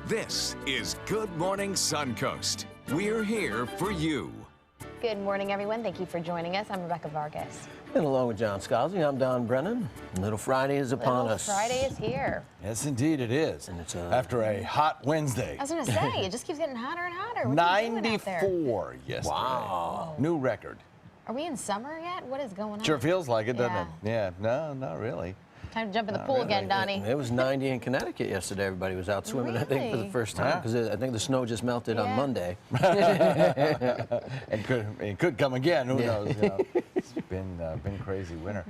This is Good Morning Suncoast. We're here for you. Good morning, everyone. Thank you for joining us. I'm Rebecca Vargas. And along with John Scalzi, I'm Don Brennan. Little Friday is upon us. Friday is here. Yes, indeed it is. And it's after a hot Wednesday. I was going to say, it just keeps getting hotter and hotter. What 94 yesterday. Wow. New record. Are we in summer yet? What is going on? Sure feels like it, doesn't Yeah. it? Yeah, no, not really. Time to jump in the pool really. again, Donnie. It was 90 in Connecticut yesterday. Everybody was out swimming, I think, for the first time, because I think the snow just melted on Monday. It could come again. Who knows? You know. It's been crazy winter.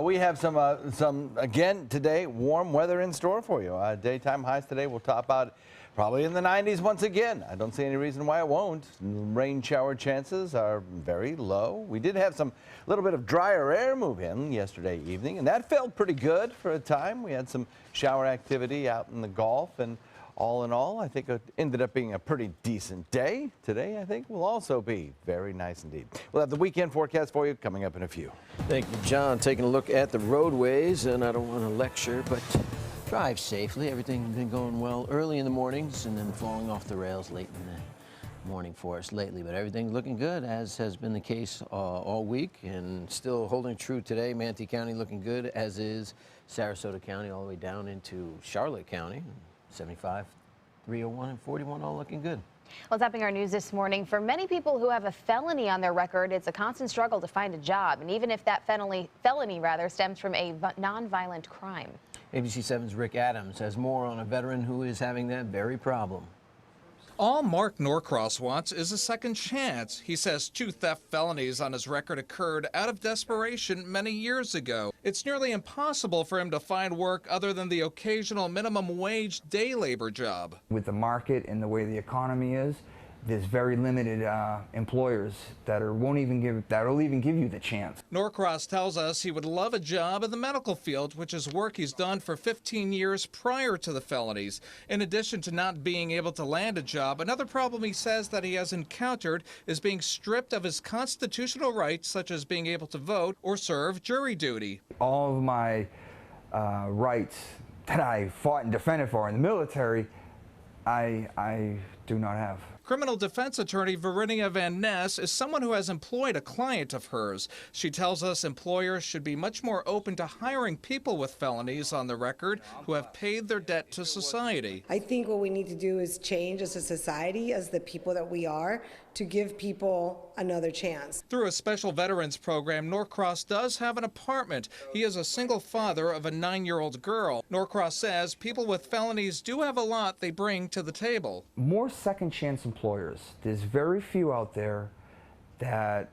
We have some again today warm weather in store for you. Daytime highs today will top out probably in the 90s once again. I don't see any reason why it won't. Rain shower chances are very low. We did have some little bit of drier air move in yesterday evening, and that felt pretty good for a time. We had some shower activity out in the Gulf, and all in all, I think it ended up being a pretty decent day. Today, I think, will also be very nice indeed. We'll have the weekend forecast for you coming up in a few. Thank you, John. Taking a look at the roadways, and I don't want to lecture, but drive safely. Everything's been going well early in the mornings and then falling off the rails late in the morning for us lately. But everything's looking good, as has been the case all week, and still holding true today. Manatee County looking good, as is Sarasota County all the way down into Charlotte County. 75, 301, and 41 all looking good. Well, topping our news this morning, for many people who have a felony on their record, it's a constant struggle to find a job. And even if that felony stems from a non-violent crime. ABC 7's Rick Adams has more on a veteran who is having that very problem. All Mark Norcross wants is a second chance. He says 2 theft felonies on his record occurred out of desperation many years ago. It's nearly impossible for him to find work other than the occasional minimum wage day labor job. With the market and the way the economy is, there's very limited employers that'll even give you the chance. Norcross tells us he would love a job in the medical field, which is work he's done for 15 years prior to the felonies. In addition to not being able to land a job, another problem he says that he has encountered is being stripped of his constitutional rights, such as being able to vote or serve jury duty. All of my rights that I fought and defended for in the military, I do not have. Criminal defense attorney Verinia Van Ness is someone who has employed a client of hers. She tells us employers should be much more open to hiring people with felonies on the record who have paid their debt to society. I think what we need to do is change as a society, as the people that we are, to give people another chance. Through a special veterans program, Norcross does have an apartment. He is a single father of a 9-year-old girl. Norcross says people with felonies do have a lot they bring to the table. More second chance employers. There's very few out there that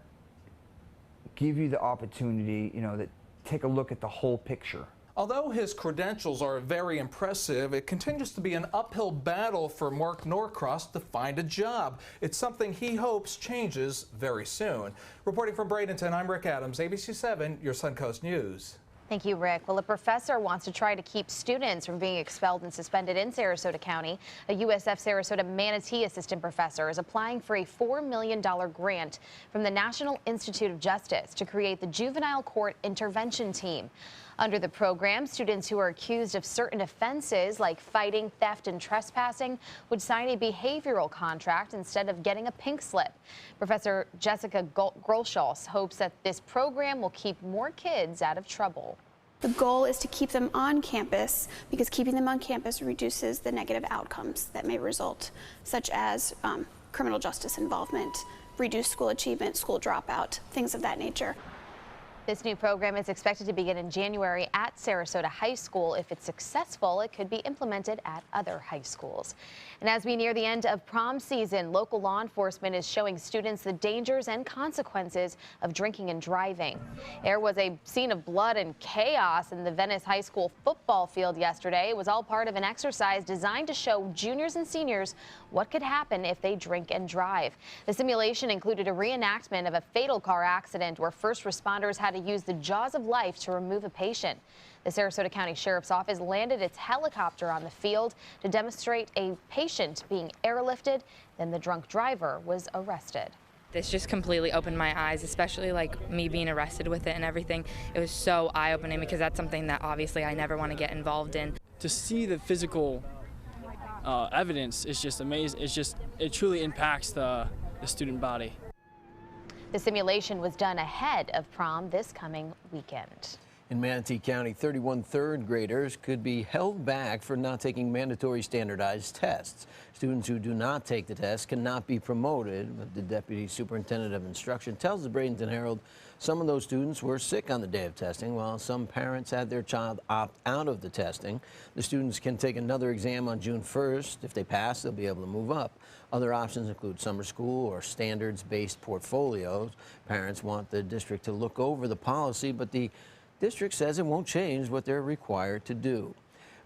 give you the opportunity, that take a look at the whole picture. Although his credentials are very impressive, it continues to be an uphill battle for Mark Norcross to find a job. It's something he hopes changes very soon. Reporting from Bradenton, I'm Rick Adams, ABC 7, your Suncoast News. Thank you, Rick. Well, a professor wants to try to keep students from being expelled and suspended in Sarasota County. A USF Sarasota Manatee assistant professor is applying for a $4 million grant from the National Institute of Justice to create the Juvenile Court Intervention Team. Under the program, students who are accused of certain offenses like fighting, theft, and trespassing would sign a behavioral contract instead of getting a pink slip. Professor Jessica Grolschals hopes that this program will keep more kids out of trouble. The goal is to keep them on campus because keeping them on campus reduces the negative outcomes that may result, such as criminal justice involvement, reduced school achievement, school dropout, things of that nature. This new program is expected to begin in January at Sarasota High School. If it's successful, it could be implemented at other high schools. And as we near the end of prom season, local law enforcement is showing students the dangers and consequences of drinking and driving. There was a scene of blood and chaos in the Venice High School football field yesterday. It was all part of an exercise designed to show juniors and seniors what could happen if they drink and drive. The simulation included a reenactment of a fatal car accident where first responders had to use the jaws of life to remove a patient. The Sarasota County Sheriff's Office landed its helicopter on the field to demonstrate a patient being airlifted. Then the drunk driver was arrested. This just completely opened my eyes, especially like me being arrested with it and everything. It was so eye-opening because that's something that obviously I never want to get involved in. To see the physical evidence is just amazing. It truly impacts the student body. The simulation was done ahead of prom this coming weekend. In Manatee County, 31 third graders could be held back for not taking mandatory standardized tests. Students who do not take the test cannot be promoted, but the Deputy Superintendent of Instruction tells the Bradenton Herald some of those students were sick on the day of testing, while some parents had their child opt out of the testing. The students can take another exam on June 1st. If they pass, they'll be able to move up. Other options include summer school or standards-based portfolios. Parents want the district to look over the policy, but the district says it won't change what they're required to do.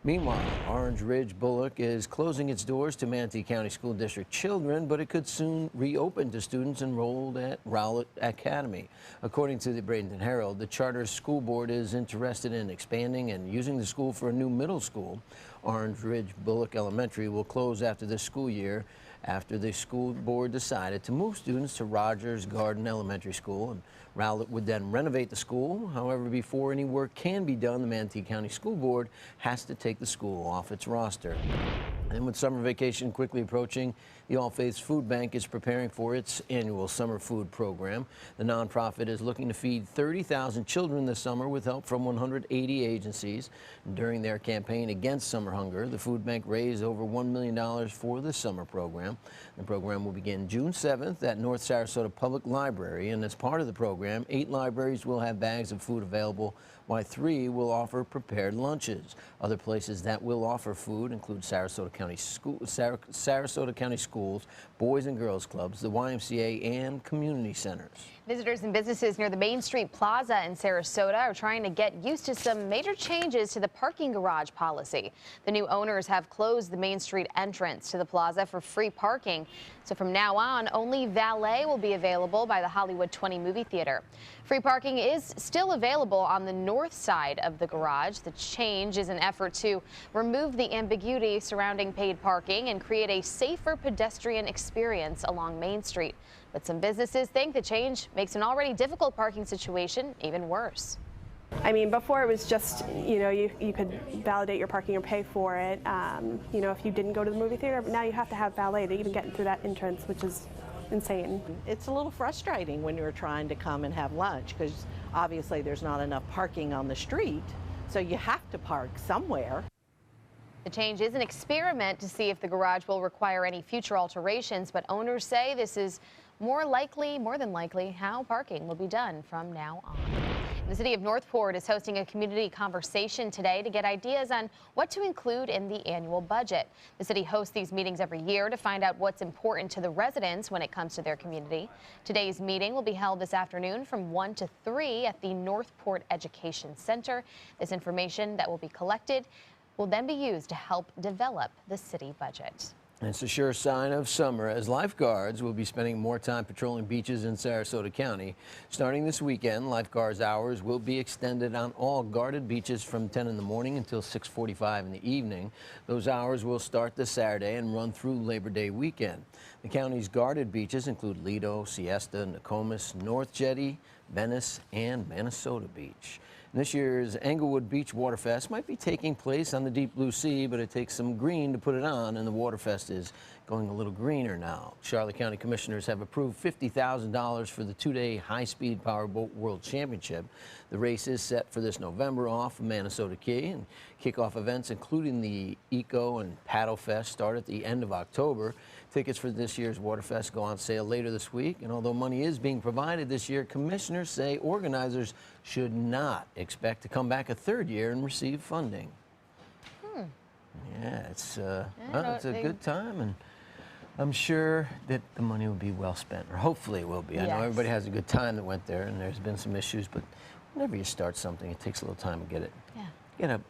Meanwhile, Orange Ridge Bullock is closing its doors to Manatee County School District children, but it could soon reopen to students enrolled at Rowlett Academy. According to the Bradenton Herald, the charter school board is interested in expanding and using the school for a new middle school. Orange Ridge Bullock Elementary will close after this school year, after the school board decided to move students to Rogers Garden Elementary School, and Rowlett would then renovate the school. However, before any work can be done, the Manatee County School Board has to take the school off its roster. And with summer vacation quickly approaching, the All Faiths Food Bank is preparing for its annual summer food program. The nonprofit is looking to feed 30,000 children this summer with help from 180 agencies. During their campaign against summer hunger, the food bank raised over $1 million for the summer program. The program will begin June 7th at North Sarasota Public Library, and as part of the program, 8 libraries will have bags of food available, while 3 will offer prepared lunches. Other places that will offer food include Sarasota County Schools, Boys and Girls Clubs, the YMCA, and community centers. Visitors and businesses near the Main Street Plaza in Sarasota are trying to get used to some major changes to the parking garage policy. The new owners have closed the Main Street entrance to the plaza for free parking. So from now on, only valet will be available by the Hollywood 20 movie theater. Free parking is still available on the north side of the garage. The change is an effort to remove the ambiguity surrounding paid parking and create a safer pedestrian experience along Main Street. But some businesses think the change makes an already difficult parking situation even worse. I mean, before it was just, you could validate your parking or pay for it, if you didn't go to the movie theater. But now you have to have valet to even get through that entrance, which is insane. It's a little frustrating when you're trying to come and have lunch because obviously there's not enough parking on the street, so you have to park somewhere. The change is an experiment to see if the garage will require any future alterations, but owners say this is more than likely, how parking will be done from now on. The city of Northport is hosting a community conversation today to get ideas on what to include in the annual budget. The city hosts these meetings every year to find out what's important to the residents when it comes to their community. Today's meeting will be held this afternoon from 1 to 3 at the Northport Education Center. This information that will be collected will then be used to help develop the city budget. It's a sure sign of summer as lifeguards will be spending more time patrolling beaches in Sarasota County. Starting this weekend, lifeguards' hours will be extended on all guarded beaches from 10 in the morning until 6:45 in the evening. Those hours will start this Saturday and run through Labor Day weekend. The county's guarded beaches include Lido, Siesta, Nokomis, North Jetty, Venice, and Minnesota Beach. This year's Englewood Beach Waterfest might be taking place on the deep blue sea, but it takes some green to put it on, and the Waterfest is going a little greener now. Charlotte County Commissioners have approved $50,000 for the 2-day high-speed powerboat World Championship. The race is set for this November off of Minnesota Key, and kickoff events including the Eco and Paddle Fest start at the end of October. Tickets for this year's Waterfest go on sale later this week, and although money is being provided this year, commissioners say organizers should not expect to come back a third year and receive funding. Yeah, it's a good time, and I'm sure that the money will be well spent, or hopefully it will be. I know everybody has a good time that went there, and there's been some issues, but whenever you start something, it takes a little time to get it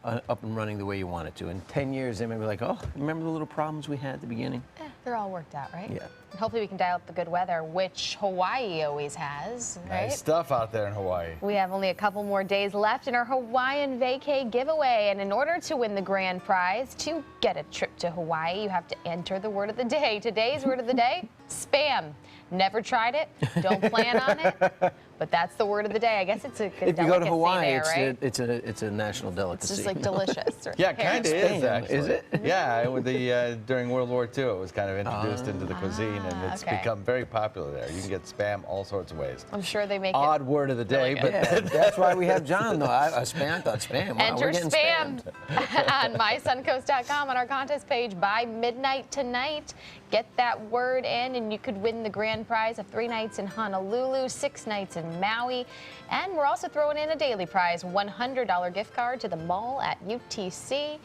up and running the way you want it to. In 10 years, they may be like, oh, remember the little problems we had at the beginning? They're all worked out, right? Yeah. And hopefully we can dial up the good weather, which Hawaii always has, right? Nice stuff out there in Hawaii. We have only a couple more days left in our Hawaiian Vacay giveaway, and in order to win the grand prize, to get a trip to Hawaii, you have to enter the word of the day. Today's word of the day, spam. Never tried it, don't plan on it, but But that's the word of the day. I guess it's a good If you go to delicacy Hawaii, there, right? it's a national delicacy. It's just like delicious. Or Yeah, kind of is actually. Is it? Yeah, with the during World War II, it was kind of introduced into the cuisine, and it's become very popular there. You can get Spam all sorts of ways. I'm sure they make Odd it word of the day, but Yeah, that's why we have John, though. I thought Spam. Wow, Enter we're getting Spam spammed. on mysuncoast.com on our contest page by midnight tonight. Get that word in, and you could win the grand prize of 3 nights in Honolulu, 6 nights in Maui. And we're also throwing in a daily prize, $100 gift card to the mall at UTC.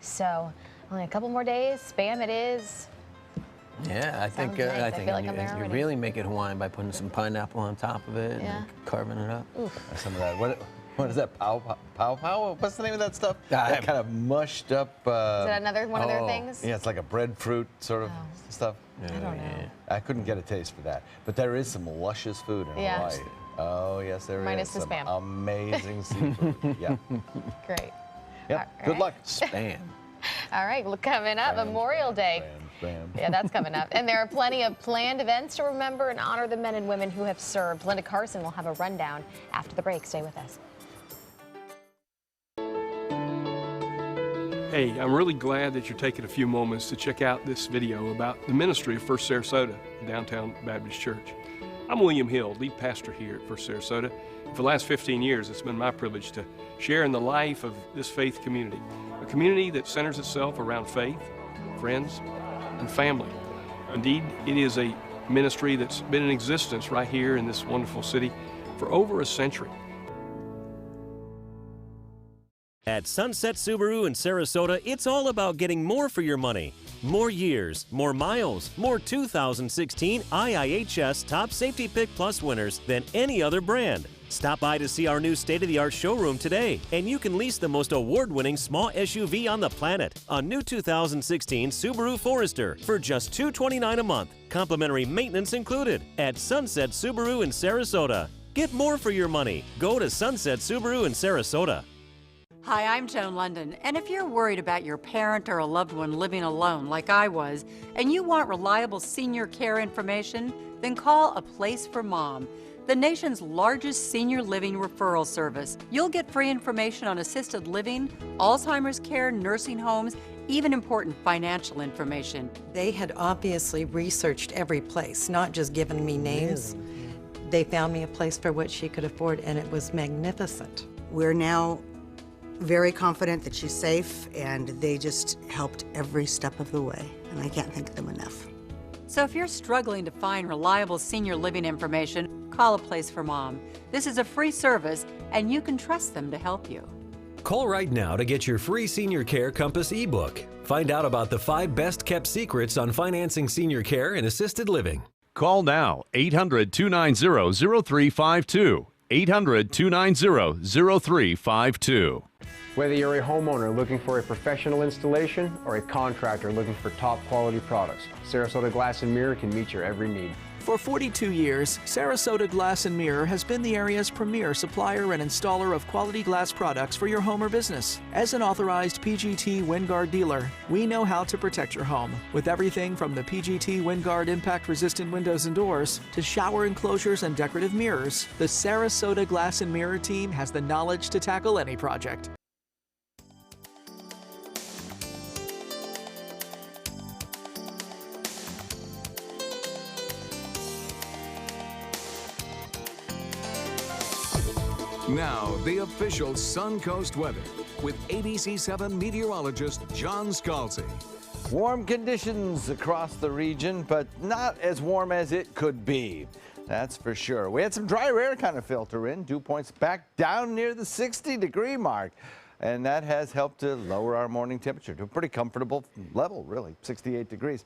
So only a couple more days. Spam it is. Yeah, I think nice. I feel like you, I'm there you already. really make it Hawaiian by putting some pineapple on top of it and carving it up. Oof. some of that. What is that? Pow? What's the name of that stuff? I That kind of mushed up. Is that another one of their things? Yeah, it's like a breadfruit sort of stuff. I don't know. I couldn't get a taste for that, but there is some luscious food in Yeah. Hawaii. Oh yes, there Minus is. the Some Spam. amazing seafood. Yeah. Great. Yep. All Good right. luck. Spam. All right, well, coming up, Memorial Day. Spam. Yeah, that's coming up. And there are plenty of planned events to remember and honor the men and women who have served. Linda Carson will have a rundown after the break. Stay with us. Hey, I'm really glad that you're taking a few moments to check out this video about the ministry of First Sarasota, Downtown Baptist Church. I'm William Hill, lead pastor here at First Sarasota. For the last 15 years, it's been my privilege to share in the life of this faith community, a community that centers itself around faith, friends, and family. Indeed, it is a ministry that's been in existence right here in this wonderful city for over a century. At Sunset Subaru in Sarasota, it's all about getting more for your money. More years, more miles, more 2016 IIHS Top Safety Pick Plus winners than any other brand. Stop by to see our new state-of-the-art showroom today, and you can lease the most award-winning small SUV on the planet, a new 2016 Subaru Forester, for just $229 a month. Complimentary maintenance included at Sunset Subaru in Sarasota. Get more for your money. Go to Sunset Subaru in Sarasota. Hi, I'm Joan London, and if you're worried about your parent or a loved one living alone like I was, and you want reliable senior care information, then call A Place for Mom, the nation's largest senior living referral service. You'll get free information on assisted living, Alzheimer's care, nursing homes, even important financial information. They had obviously researched every place, not just given me names. They found me a place for what she could afford, and it was magnificent. We're now very confident that she's safe, and they just helped every step of the way, and I can't thank them enough. So if you're struggling to find reliable senior living information, call A Place for Mom. This is a free service, and you can trust them to help you. Call right now to get your free Senior Care Compass ebook. Find out about the 5 best-kept secrets on financing senior care and assisted living. Call now, 800-290-0352. 800-290-0352. Whether you're a homeowner looking for a professional installation or a contractor looking for top quality products, Sarasota Glass and Mirror can meet your every need. For 42 years, Sarasota Glass and Mirror has been the area's premier supplier and installer of quality glass products for your home or business. As an authorized PGT WindGuard dealer, we know how to protect your home with everything from the PGT WindGuard impact-resistant windows and doors to shower enclosures and decorative mirrors. The Sarasota Glass and Mirror team has the knowledge to tackle any project. Now, the official Suncoast weather with ABC7 meteorologist John Scalzi. Warm conditions across the region, but not as warm as it could be. That's for sure. We had some drier air kind of filter in. Dew points back down near the 60-degree mark. And that has helped to lower our morning temperature to a pretty comfortable level, really, 68 degrees.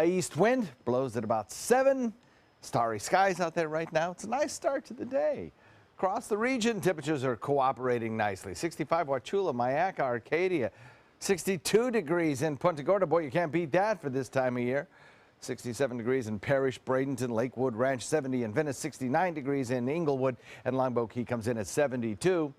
East wind blows at about 7. Starry skies out there right now. It's a nice start to the day. Across the region, temperatures are cooperating nicely. 65 Wauchula, Mayaca, Arcadia. 62 degrees in Punta Gorda. Boy, you can't beat that for this time of year. 67 degrees in Parrish, Bradenton, Lakewood Ranch, 70 in Venice, 69 degrees in Inglewood, and Longboat Key comes in at 72.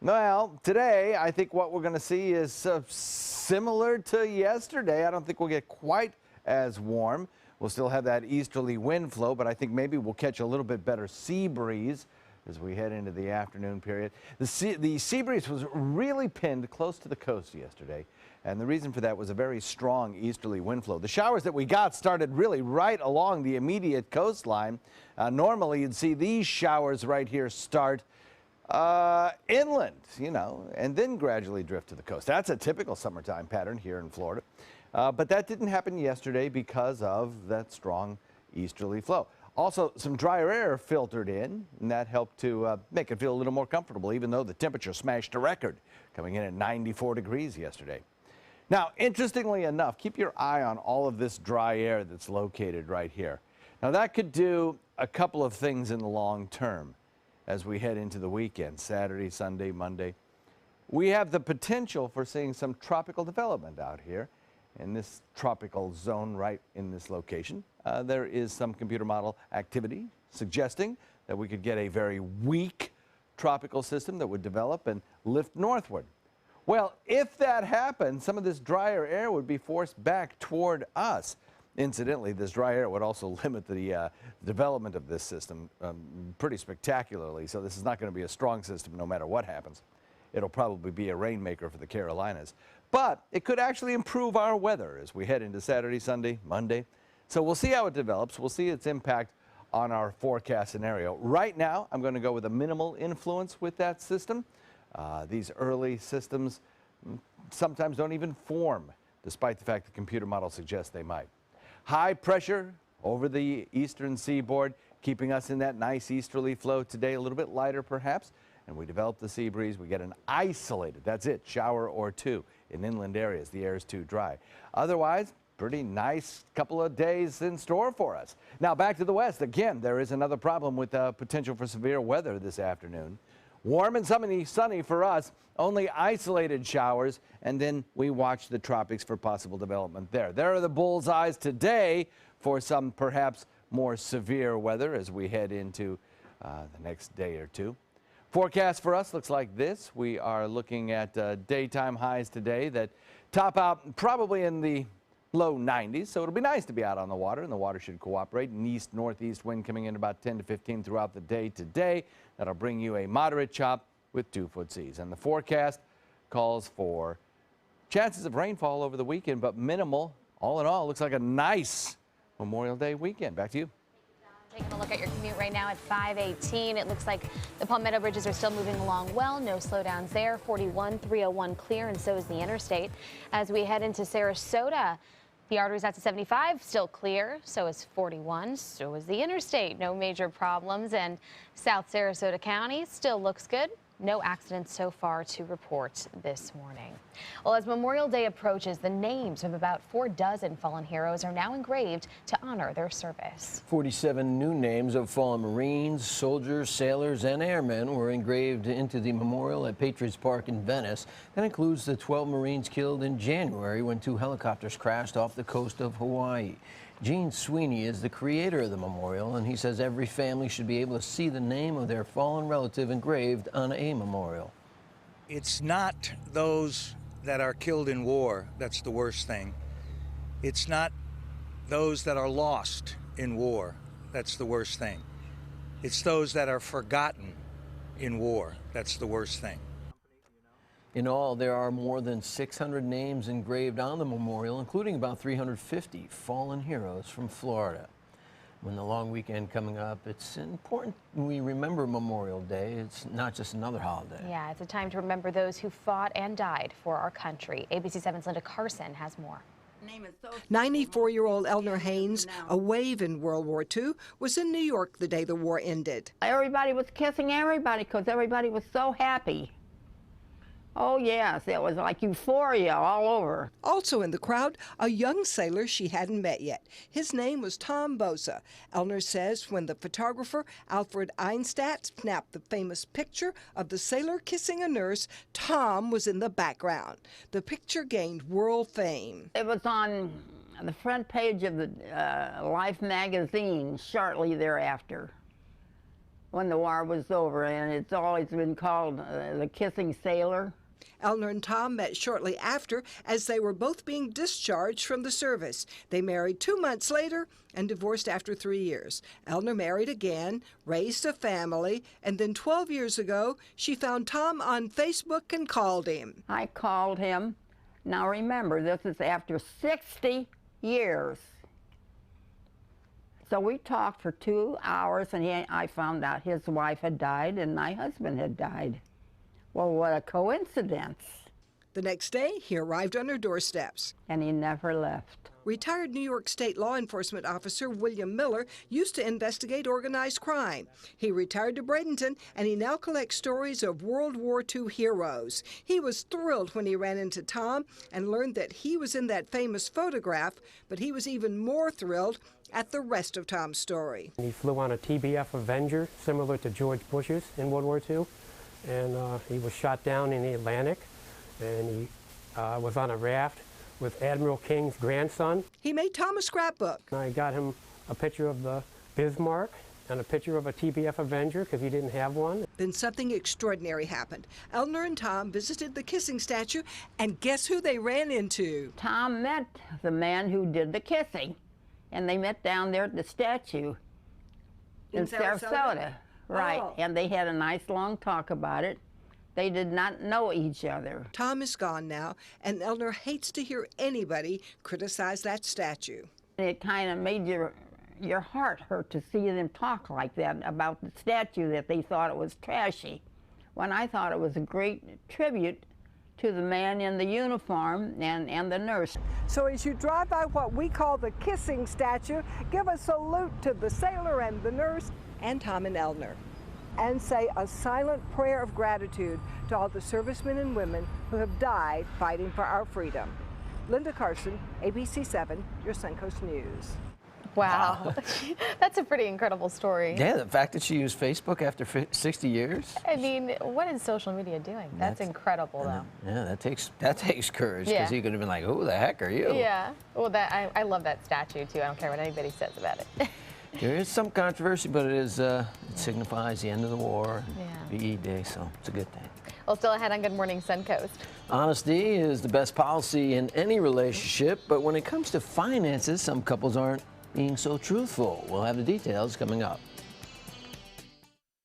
Well, today, I think what we're going to see is similar to yesterday. I don't think we'll get quite as warm. We'll still have that easterly wind flow, but I think maybe we'll catch a little bit better sea breeze as we head into the afternoon period. The sea breeze was really pinned close to the coast yesterday, and the reason for that was a very strong easterly wind flow. The showers that we got started really right along the immediate coastline. Normally, you'd see these showers right here start inland, you know, and then gradually drift to the coast. That's a typical summertime pattern here in Florida. But that didn't happen yesterday because of that strong easterly flow. Also, some drier air filtered in, and that helped to make it feel a little more comfortable, even though the temperature smashed a record, coming in at 94 degrees yesterday. Now, interestingly enough, keep your eye on all of this dry air that's located right here. Now, that could do a couple of things in the long term as we head into the weekend, Saturday, Sunday, Monday. We have the potential for seeing some tropical development out here in this tropical zone right in this location. There is some computer model activity suggesting that we could get a very weak tropical system that would develop and lift northward. Well, if that happens, some of this drier air would be forced back toward us. Incidentally, this dry air would also limit the development of this system pretty spectacularly, so this is not going to be a strong system no matter what happens. It'll probably be a rainmaker for the Carolinas. But it could actually improve our weather as we head into Saturday, Sunday, Monday. So we'll see how it develops. We'll see its impact on our forecast scenario. Right now, I'm going to go with a minimal influence with that system. These early systems sometimes don't even form, despite the fact the computer model suggests they might. High pressure over the eastern seaboard, keeping us in that nice easterly flow today, a little bit lighter perhaps. And we develop the sea breeze. We get an isolated, that's it, shower or two in inland areas. The air is too dry. Otherwise, pretty nice couple of days in store for us. Now back to the west. Again, there is another problem with potential for severe weather this afternoon. Warm and sunny for us, only isolated showers, and then we watch the tropics for possible development there. There are the bullseyes today for some perhaps more severe weather as we head into the next day or two. Forecast for us looks like this. We are looking at daytime highs today that top out probably in the low 90s, so it'll be nice to be out on the water, and the water should cooperate. An east-northeast wind coming in about 10 to 15 throughout the day today. That'll bring you a moderate chop with 2-foot seas. And the forecast calls for chances of rainfall over the weekend, but minimal. All in all, looks like a nice Memorial Day weekend. Back to you. Taking a look at your commute right now at 5:18. It looks like the Palmetto bridges are still moving along well. No slowdowns there. 41, 301 clear, and so is the interstate. As we head into Sarasota, the arteries out to 75 still clear. So is 41. So is the interstate. No major problems. And South Sarasota County still looks good. No accidents so far to report this morning. Well, as Memorial Day approaches, the names of about 46 fallen heroes are now engraved to honor their service. 47 new names of fallen Marines, soldiers, sailors, and airmen were engraved into the memorial at Patriots Park in Venice. That includes the 12 Marines killed in January when 2 helicopters crashed off the coast of Hawaii. Gene Sweeney is the creator of the memorial, and he says every family should be able to see the name of their fallen relative engraved on a memorial. It's not those that are killed in war that's the worst thing. It's not those that are lost in war that's the worst thing. It's those that are forgotten in war that's the worst thing. In all, there are more than 600 names engraved on the memorial, including about 350 fallen heroes from Florida. When the long weekend coming up, it's important we remember Memorial Day. It's not just another holiday. Yeah, it's a time to remember those who fought and died for our country. ABC 7's Linda Carson has more. 94-year-old Eleanor Haynes, a wave in World War II, was in New York the day the war ended. Everybody was kissing everybody because everybody was so happy. Oh, yes, it was like euphoria all over. Also in the crowd, a young sailor she hadn't met yet. His name was Tom Bosa. Eleanor says when the photographer Alfred Einstadt snapped the famous picture of the sailor kissing a nurse, Tom was in the background. The picture gained world fame. It was on the front page of the Life magazine shortly thereafter, when the war was over, and it's always been called the kissing sailor. Elner and Tom met shortly after as they were both being discharged from the service. They married 2 months later and divorced after 3 years. Elner married again, raised a family, and then 12 years ago, she found Tom on Facebook and called him. I called him. Now remember, this is after 60 years. So we talked for 2 hours, and I found out his wife had died and my husband had died. Well, what a coincidence. The next day, he arrived on her doorsteps. And he never left. Retired New York State law enforcement officer William Miller used to investigate organized crime. He retired to Bradenton, and he now collects stories of World War II heroes. He was thrilled when he ran into Tom and learned that he was in that famous photograph, but he was even more thrilled at the rest of Tom's story. He flew on a TBF Avenger, similar to George Bush's in World War II, and he was shot down in the Atlantic, and he was on a raft with Admiral King's grandson. He made Tom a scrapbook. I got him a picture of the Bismarck and a picture of a TBF Avenger because he didn't have one. Then something extraordinary happened. Elner and Tom visited the kissing statue, and guess who they ran into? Tom met the man who did the kissing, and they met down there at the statue in Sarasota. Right, and they had a nice long talk about it. They did not know each other. Tom is gone now, and Elner hates to hear anybody criticize that statue. It kind of made your heart hurt to see them talk like that about the statue, that they thought it was trashy, when I thought it was a great tribute to the man in the uniform and the nurse. So as you drive by what we call the kissing statue, give a salute to the sailor and the nurse and Tom and Elner, and say a silent prayer of gratitude to all the servicemen and women who have died fighting for our freedom. Linda Carson, ABC 7, your Suncoast News. Wow. That's a pretty incredible story. Yeah, the fact that she used Facebook after 60 years. I mean, what is social media doing? That's incredible, though. Yeah, that takes courage, because Yeah. he could have been like, who the heck are you? Yeah. Well, I love that statue, too. I don't care what anybody says about it. There is some controversy, but it signifies the end of the war, VE Day, so it's a good thing. Well, still ahead on Good Morning Suncoast. Honesty is the best policy in any relationship, but when it comes to finances, some couples aren't being so truthful. We'll have the details coming up.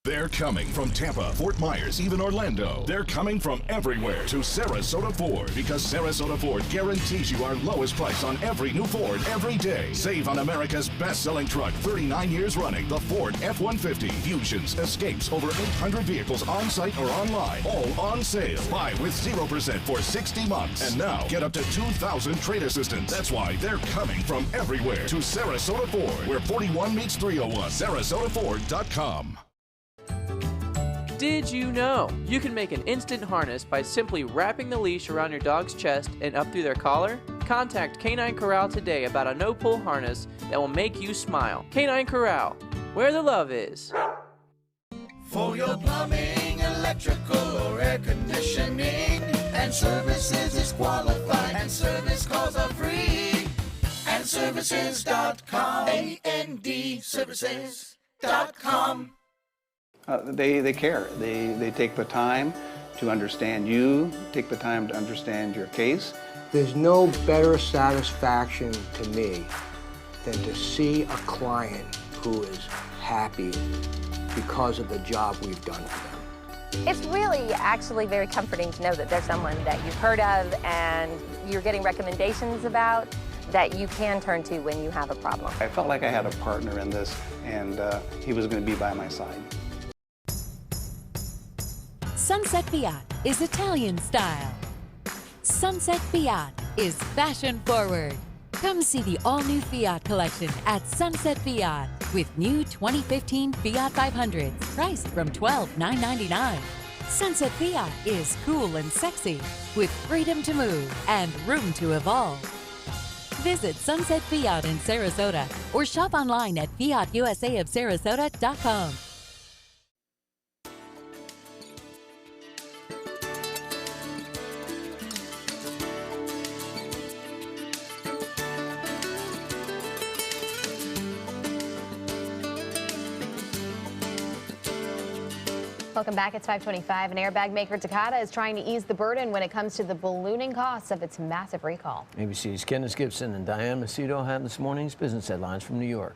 They're coming from Tampa, Fort Myers, even Orlando. They're coming from everywhere to Sarasota Ford, because Sarasota Ford guarantees you our lowest price on every new Ford every day. Save on America's best-selling truck, 39 years running, the Ford F-150, Fusions, Escapes, over 800 vehicles on-site or online, all on sale. Buy with 0% for 60 months. And now, get up to 2,000 trade assistance. That's why they're coming from everywhere to Sarasota Ford, where 41 meets 301. SarasotaFord.com. Did you know you can make an instant harness by simply wrapping the leash around your dog's chest and up through their collar? Contact Canine Corral today about a no-pull harness that will make you smile. Canine Corral, where the love is. For your plumbing, electrical, or air conditioning, and services is qualified, and service calls are free. And services.com, A-N-D, services.com. They care. They take the time to understand you, take the time to understand your case. There's no better satisfaction to me than to see a client who is happy because of the job we've done for them. It's really actually very comforting to know that there's someone that you've heard of and you're getting recommendations about that you can turn to when you have a problem. I felt like I had a partner in this, and he was going to be by my side. Sunset Fiat is Italian style. Sunset Fiat is fashion forward. Come see the all-new Fiat collection at Sunset Fiat with new 2015 Fiat 500s priced from $12,999. Sunset Fiat is cool and sexy with freedom to move and room to evolve. Visit Sunset Fiat in Sarasota or shop online at fiatusaofsarasota.com. Well, Welcome back. It's 5:25. An airbag maker, Takata, is trying to ease the burden when it comes to the ballooning costs of its massive recall. ABC's Kenneth Gibson and Diane Macedo have this morning's business headlines from New York.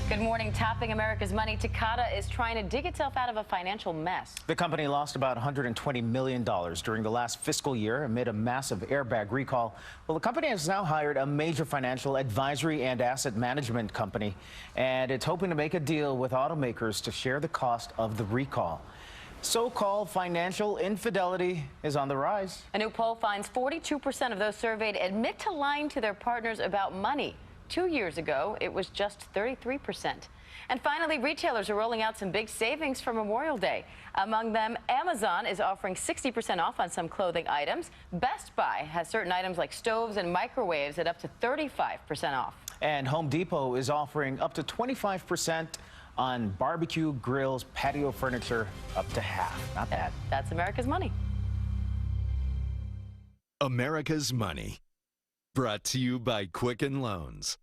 Good morning. Tapping America's money, Takata is trying to dig itself out of a financial mess. The company lost about $120 million during the last fiscal year amid a massive airbag recall. Well, the company has now hired a major financial advisory and asset management company, and it's hoping to make a deal with automakers to share the cost of the recall. So-called financial infidelity is on the rise. A new poll finds 42% of those surveyed admit to lying to their partners about money. 2 years ago, it was just 33%. And finally, retailers are rolling out some big savings for Memorial Day. Among them, Amazon is offering 60% off on some clothing items. Best Buy has certain items like stoves and microwaves at up to 35% off. And Home Depot is offering up to 25% on barbecue, grills, patio furniture, up to half. Not bad. That's America's Money. America's Money. Brought to you by Quicken Loans.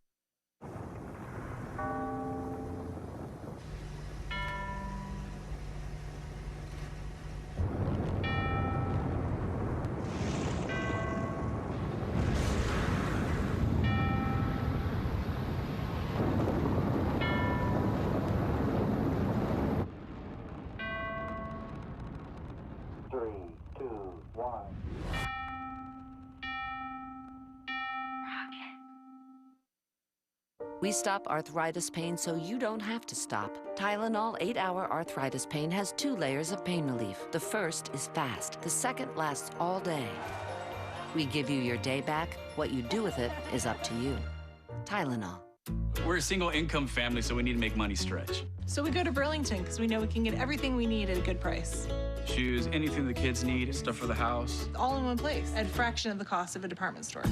We stop arthritis pain so you don't have to stop. Tylenol 8-Hour Arthritis Pain has 2 layers of pain relief. The first is fast. The second lasts all day. We give you your day back. What you do with it is up to you. Tylenol. We're a single income family, so we need to make money stretch. So we go to Burlington because we know we can get everything we need at a good price. Shoes, anything the kids need, stuff for the house. All in one place at a fraction of the cost of a department store.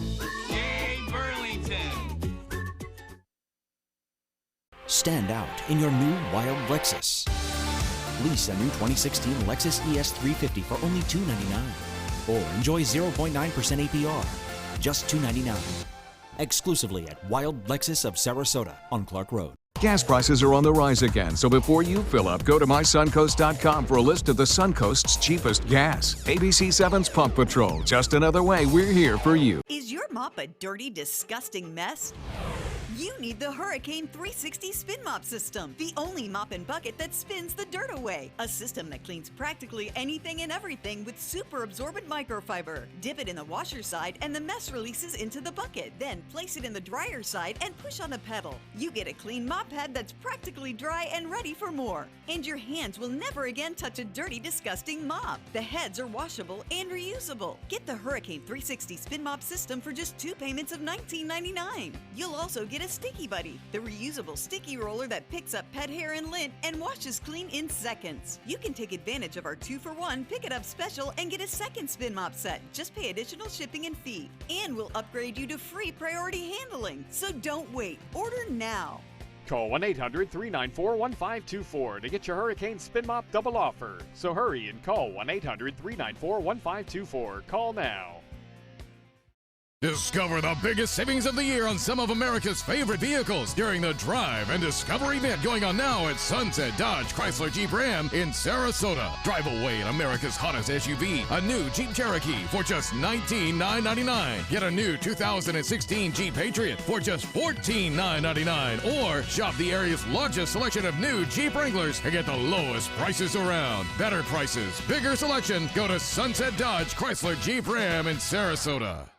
Yay, Burlington! Stand out in your new wild Lexus. Lease a new 2016 Lexus ES350 for only $299. Or enjoy 0.9% APR, just $299. Exclusively at Wild Lexus of Sarasota on Clark Road. Gas prices are on the rise again, so before you fill up, go to mysuncoast.com for a list of the Suncoast's cheapest gas. ABC 7's Pump Patrol. Just another way we're here for you. Is your mop a dirty, disgusting mess? You need the Hurricane 360 Spin Mop System, the only mop and bucket that spins the dirt away. A system that cleans practically anything and everything with super absorbent microfiber. Dip it in the washer side and the mess releases into the bucket. Then place it in the dryer side and push on the pedal. You get a clean mop head that's practically dry and ready for more. And your hands will never again touch a dirty, disgusting mop. The heads are washable and reusable. Get the Hurricane 360 Spin Mop System for just 2 payments of $19.99. You'll also get a Sticky Buddy, the reusable sticky roller that picks up pet hair and lint and washes clean in seconds. You can take advantage of our 2-for-1 Pick It Up special and get a second spin mop set. Just pay additional shipping and fee. And we'll upgrade you to free priority handling. So don't wait. Order now. Call 1-800-394-1524 to get your Hurricane Spin Mop double offer. So hurry and call 1-800-394-1524. Call now. Discover the biggest savings of the year on some of America's favorite vehicles during the Drive and Discover event going on now at Sunset Dodge Chrysler Jeep Ram in Sarasota. Drive away in America's hottest SUV, a new Jeep Cherokee for just $19,999. Get a new 2016 Jeep Patriot for just $14,999. Or shop the area's largest selection of new Jeep Wranglers and get the lowest prices around. Better prices, bigger selection. Go to Sunset Dodge Chrysler Jeep Ram in Sarasota.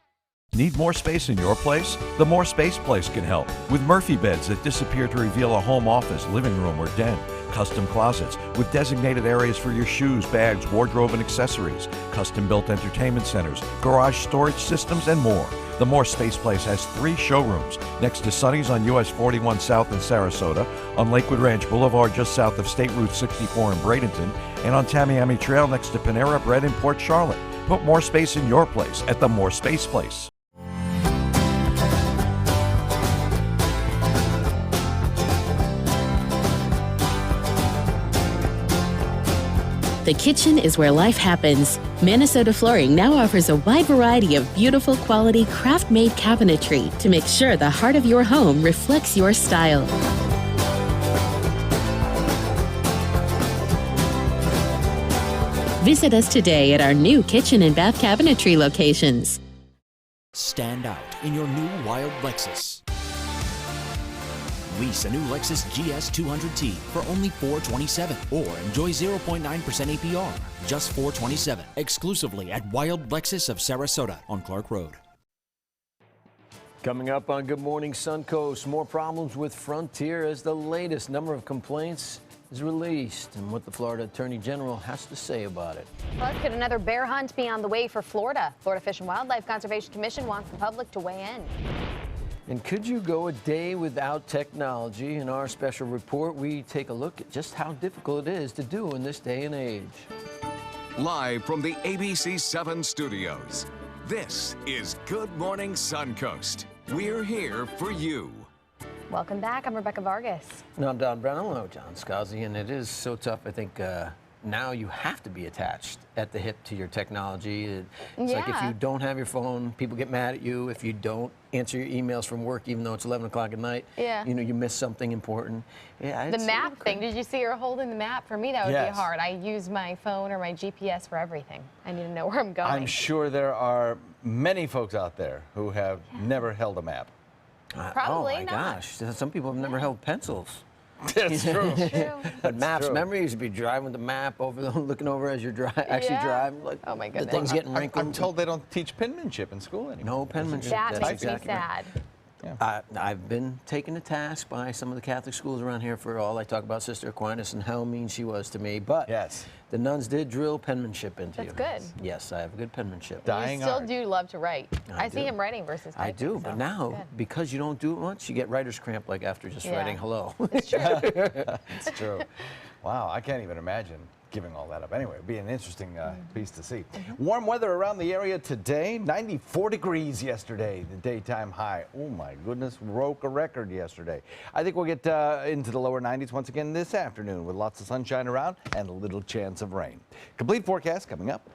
Need more space in your place? The More Space Place can help with Murphy beds that disappear to reveal a home office, living room, or den. Custom closets with designated areas for your shoes, bags, wardrobe, and accessories. Custom-built entertainment centers, garage storage systems, and more. The More Space Place has 3 showrooms next to Sonny's on US 41 South in Sarasota, on Lakewood Ranch Boulevard just south of State Route 64 in Bradenton, and on Tamiami Trail next to Panera Bread in Port Charlotte. Put more space in your place at the More Space Place. The kitchen is where life happens. Minnesota Flooring now offers a wide variety of beautiful quality craft-made cabinetry to make sure the heart of your home reflects your style. Visit us today at our new kitchen and bath cabinetry locations. Stand out in your new wild Lexus. Lease a new Lexus GS 200T for only $427 or enjoy 0.9% APR, just $427, exclusively at Wild Lexus of Sarasota on Clark Road. Coming up on Good Morning Suncoast, more problems with Frontier as the latest number of complaints is released and what the Florida Attorney General has to say about it. Plus, could another bear hunt be on the way for Florida? Florida Fish and Wildlife Conservation Commission wants the public to weigh in. And could you go a day without technology? In our special report, we take a look at just how difficult it is to do in this day and age. Live from the ABC 7 studios, this is Good Morning Suncoast. We're here for you. Welcome back. I'm Rebecca Vargas. No, I'm Don Brown. Hello, John Scalzi. And it is so tough. I think now you have to be attached at the hip to your technology. It's like if you don't have your phone, people get mad at you. If you don't answer your emails from work, even though it's 11 o'clock at night, you know, you miss something important. Yeah, the map thing, did you see her holding the map? For me, that would be hard. I use my phone or my GPS for everything. I need to know where I'm going. I'm sure there are many folks out there who have never held a map. Probably oh my not. gosh, some people have never held pencils. That's true. But maps, true. remember, you used to be driving with the map over, looking over as you're actually driving. Like, oh my goodness. The thing's getting wrinkled. I'm told they don't teach penmanship in school anymore. No penmanship. That makes me sad. Yeah. I've been taken to task by some of the Catholic schools around here for all I talk about Sister Aquinas and how mean she was to me. But the nuns did drill penmanship into you. That's good. Yes, I have good penmanship. You still do love to write. I see him writing versus typing. I do, but now, because you don't do it much, you get writer's cramp like after just writing hello. It's true. It's true. Wow, I can't even imagine giving all that up. Anyway, it'd be an interesting piece to see. Warm weather around the area today. 94 degrees yesterday, the daytime high. Oh my goodness, broke a record yesterday. I think we'll get into the lower 90s once again this afternoon with lots of sunshine around and a little chance of rain. Complete forecast coming up.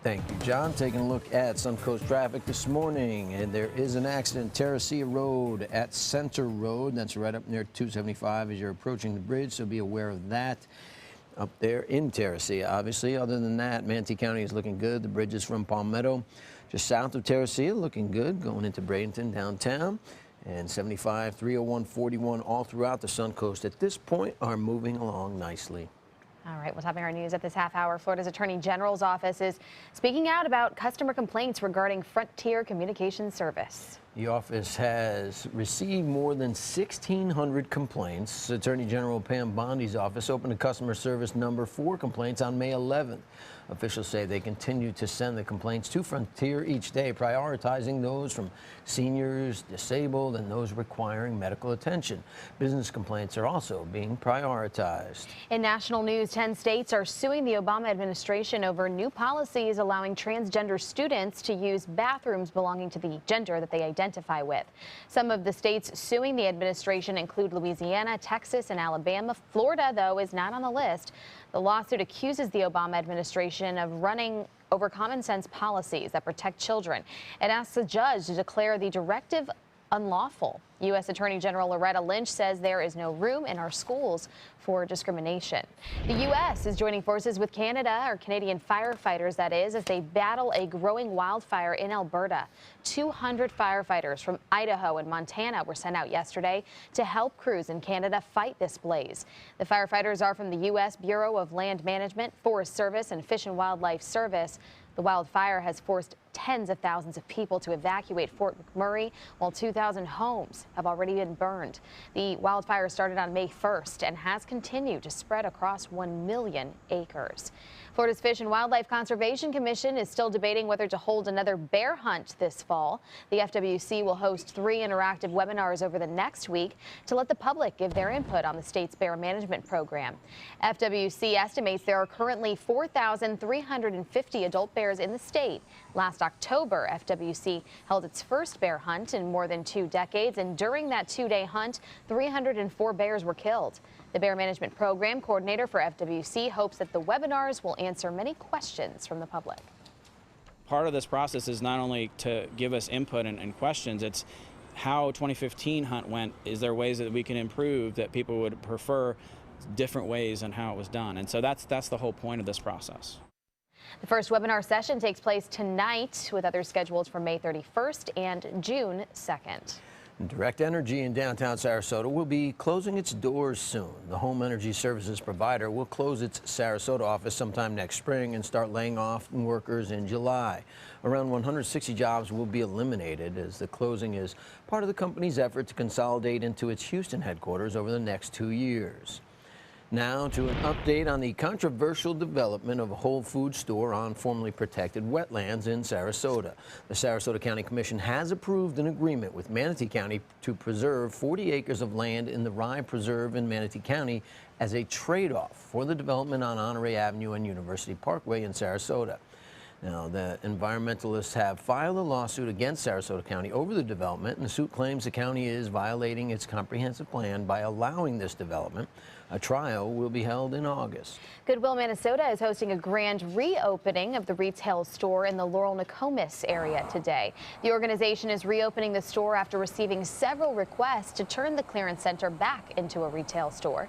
Thank you, John. Taking a look at Suncoast traffic this morning, and there is an accident, Terracea Road at Center Road. That's right up near 275 as you're approaching the bridge, so be aware of that. Up there in Terracea, obviously. Other than that, Manatee County is looking good. The bridges from Palmetto just south of Terracea looking good, going into Bradenton downtown. And 75, 301, 41 all throughout the Suncoast at this point are moving along nicely. All right, well, topping our news at this half hour, Florida's Attorney General's office is speaking out about customer complaints regarding Frontier Communications Service. The office has received more than 1,600 complaints. Attorney General Pam Bondi's office opened a customer service number for complaints on May 11th. Officials say they continue to send the complaints to Frontier each day, prioritizing those from seniors, disabled, and those requiring medical attention. Business complaints are also being prioritized. In national news, 10 states are suing the Obama administration over new policies allowing transgender students to use bathrooms belonging to the gender that they identify with. Some of the states suing the administration include Louisiana, Texas, and Alabama. Florida, though, is not on the list. The lawsuit accuses the Obama administration of running over common sense policies that protect children. It asks a judge to declare the directive unlawful. U.S. Attorney General Loretta Lynch says there is no room in our schools for discrimination. The U.S. is joining forces with Canada, or Canadian firefighters, that is, as they battle a growing wildfire in Alberta. 200 firefighters from Idaho and Montana were sent out yesterday to help crews in Canada fight this blaze. The firefighters are from the U.S. Bureau of Land Management, Forest Service, and Fish and Wildlife Service. The wildfire has forced tens of thousands of people to evacuate Fort McMurray, while 2,000 homes have already been burned. The wildfire started on May 1st and has continued to spread across 1 million acres. Florida's Fish and Wildlife Conservation Commission is still debating whether to hold another bear hunt this fall. The FWC will host 3 interactive webinars over the next week to let the public give their input on the state's bear management program. FWC estimates there are currently 4,350 adult bears in the state. Last October, FWC held its first bear hunt in more than 2 decades, and during that 2-day hunt, 304 bears were killed. The Bear Management Program coordinator for FWC hopes that the webinars will answer many questions from the public. Part of this process is not only to give us input and questions, it's how 2015 hunt went. Is there ways that we can improve that people would prefer different ways on how it was done? And so that's the whole point of this process. The first webinar session takes place tonight, with others scheduled for May 31st and June 2nd. Direct Energy in downtown Sarasota will be closing its doors soon. The home energy services provider will close its Sarasota office sometime next spring and start laying off workers in July. Around 160 jobs will be eliminated, as the closing is part of the company's effort to consolidate into its Houston headquarters over the next 2 years. Now to an update on the controversial development of a Whole Foods store on formerly protected wetlands in Sarasota. The Sarasota County Commission has approved an agreement with Manatee County to preserve 40 acres of land in the Rye Preserve in Manatee County as a trade-off for the development on Honore Avenue and University Parkway in Sarasota. Now, the environmentalists have filed a lawsuit against Sarasota County over the development, and the suit claims the county is violating its comprehensive plan by allowing this development. A trial will be held in August. Goodwill Minnesota is hosting a grand reopening of the retail store in the Laurel-Nokomis area today. The organization is reopening the store after receiving several requests to turn the clearance center back into a retail store.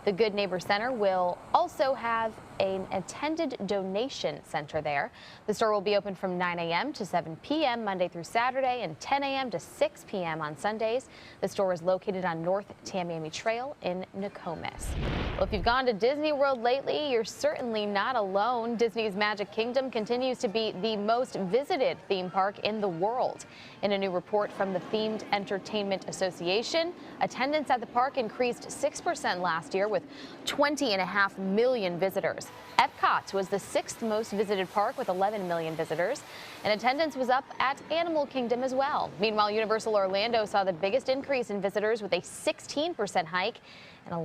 The Good Neighbor Center will also have an attended donation center there. The store will be open from 9 a.m. to 7 p.m. Monday through Saturday and 10 a.m. to 6 p.m. on Sundays. The store is located on North Tamiami Trail in Nokomis. Well, if you've gone to Disney World lately, you're certainly not alone. Disney's Magic Kingdom continues to be the most visited theme park in the world. In a new report from the Themed Entertainment Association, attendance at the park increased 6% last year with 20.5 million visitors. Epcot was the 6th most visited park with 11 million visitors, and attendance was up at Animal Kingdom as well. Meanwhile, Universal Orlando saw the biggest increase in visitors with a 16% hike and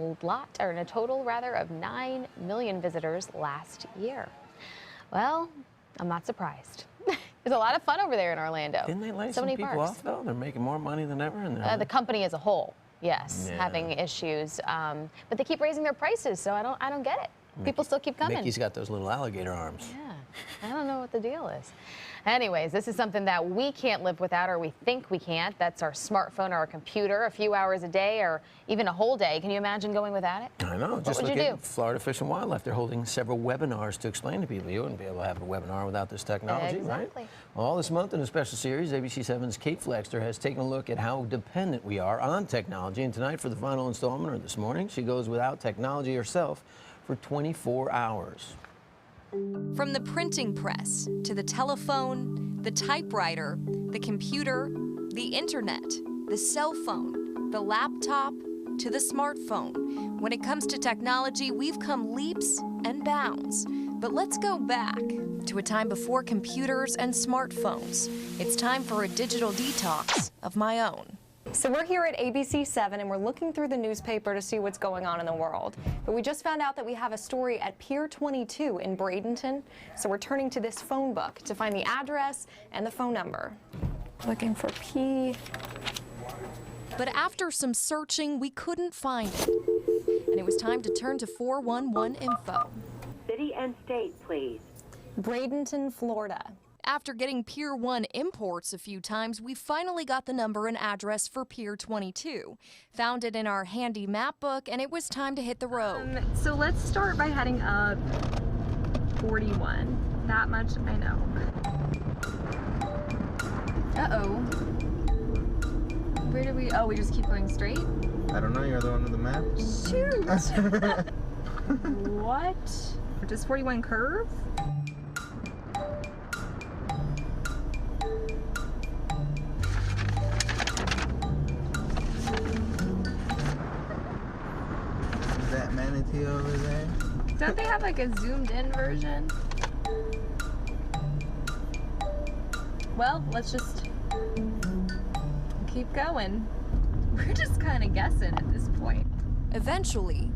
a total of 9 million visitors last year. Well, I'm not surprised. There's a lot of fun over there in Orlando. Didn't they lay so some many people parks. off, though? They're making more money than ever. The company as a whole, yes, Yeah. having issues. But they keep raising their prices, so I don't get it. People still keep coming. Mickey's got those little alligator arms. Yeah, I don't know what the deal is. Anyways, this is something that we can't live without, or we think we can't. That's our smartphone or our computer, a few hours a day or even a whole day. Can you imagine going without it? I know. Just What look would you at do? Florida Fish and Wildlife. They're holding several webinars to explain to people. You wouldn't be able to have a webinar without this technology, Exactly. right? All this month in a special series, ABC7's Kate Flexter has taken a look at how dependent we are on technology. And tonight, for the final installment, or this morning, she goes without technology herself for 24 hours. From the printing press to the telephone, the typewriter, the computer, the internet, the cell phone, the laptop, to the smartphone. When it comes to technology, we've come leaps and bounds. But let's go back to a time before computers and smartphones. It's time for a digital detox of my own. So we're here at ABC7 and we're looking through the newspaper to see what's going on in the world. But we just found out that we have a story at Pier 22 in Bradenton. So we're turning to this phone book to find the address and the phone number. Looking for P. But after some searching, we couldn't find it. And it was time to turn to 411 info. City and state, please. Bradenton, Florida. After getting Pier 1 imports a few times, we finally got the number and address for Pier 22. Found it in our handy map book, and it was time to hit the road. So let's start by heading up 41. That much I know. Uh-oh. Where do we, oh, we just keep going straight? I don't know, you're the one with the map? Shoot! What? Does 41 curve? Is that manatee over there? Don't they have like a zoomed in version? Well, let's just keep going. We're just kind of guessing at this point. Eventually,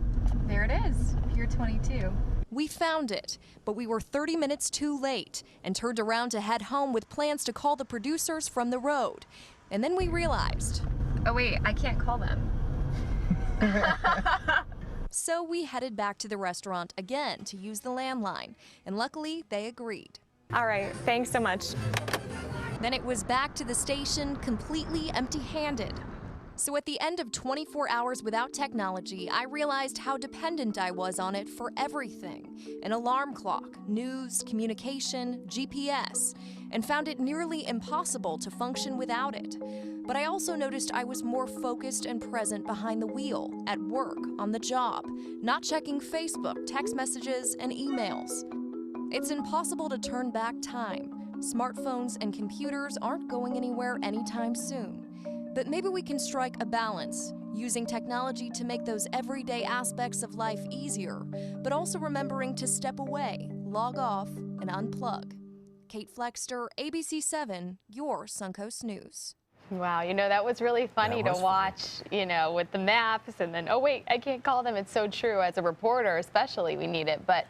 there it is, Pier 22. We found it, but we were 30 minutes too late and turned around to head home with plans to call the producers from the road. And then we realized. Oh wait, I can't call them. So we headed back to the restaurant again to use the landline, and luckily they agreed. All right, thanks so much. Then it was back to the station completely empty-handed. So at the end of 24 hours without technology, I realized how dependent I was on it for everything. An alarm clock, news, communication, GPS, and found it nearly impossible to function without it. But I also noticed I was more focused and present behind the wheel, at work, on the job, not checking Facebook, text messages, and emails. It's impossible to turn back time. Smartphones and computers aren't going anywhere anytime soon. But maybe we can strike a balance, using technology to make those everyday aspects of life easier, but also remembering to step away, log off, and unplug. Kate Flexter, ABC 7, your Suncoast News. Wow, that was really funny to watch, with the maps and then, oh wait, I can't call them. It's so true. As a reporter, especially, we need it. But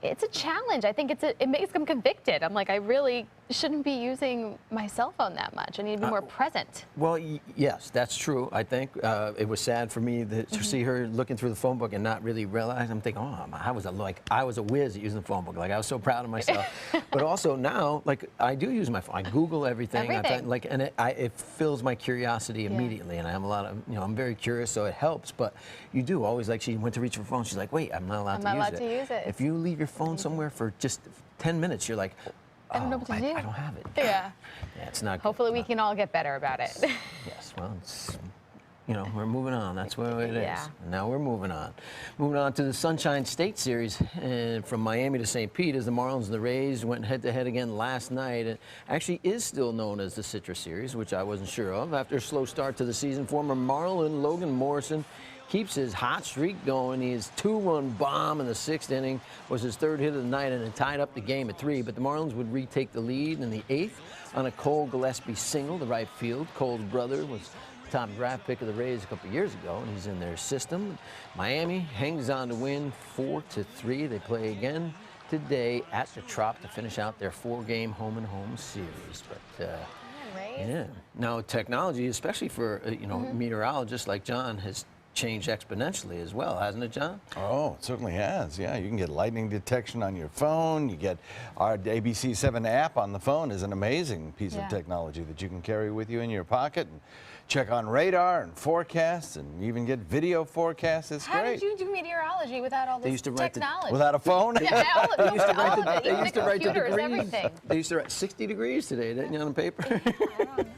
it's a challenge. I think it makes them convicted. I'm like, I really shouldn't be using my cell phone that much. I need to be more present. Well, yes, that's true. I think it was sad for me to see her looking through the phone book and not really realize. I'm thinking, oh, I was a whiz at using the phone book. Like, I was so proud of myself. But also now, like, I do use my phone. I Google everything. And it fills my curiosity immediately. And I have a lot of, I'm very curious, so it helps. But you do always, like, she went to reach for her phone. She's like, wait, I'm not allowed to use it. If you leave your phone somewhere for just 10 minutes, you're like, I don't know what to do. I don't have it. Yeah. Yeah, it's not good. Hopefully we can all get better about it. Yes, well, it's, we're moving on. That's where it is. Yeah. Now we're moving on. Moving on to the Sunshine State Series. And from Miami to St. Pete, as the Marlins and the Rays went head-to-head again last night. It actually is still known as the Citrus Series, which I wasn't sure of. After a slow start to the season, former Marlin Logan Morrison keeps his hot streak going. His 2-run bomb in the 6th inning was his 3rd hit of the night, and it tied up the game at 3. But the Marlins would retake the lead in the 8th on a Cole Gillespie single to right field. Cole's brother was the top draft pick of the Rays a couple years ago, and he's in their system. Miami hangs on to win 4-3. They play again today at the Trop to finish out their 4-game home-and-home series. But yeah, now technology, especially for meteorologists like John, has changed exponentially as well, hasn't it, John? Oh, it certainly has. Yeah, you can get lightning detection on your phone. You get our ABC 7 app on the phone is an amazing piece of technology that you can carry with you in your pocket and check on radar and forecasts and even get video forecasts. It's great. How did you do meteorology without all this technology? Without a phone? Yeah, all of it. They used to write the degrees. Everything. They used to write 60 degrees today, didn't you, on the paper?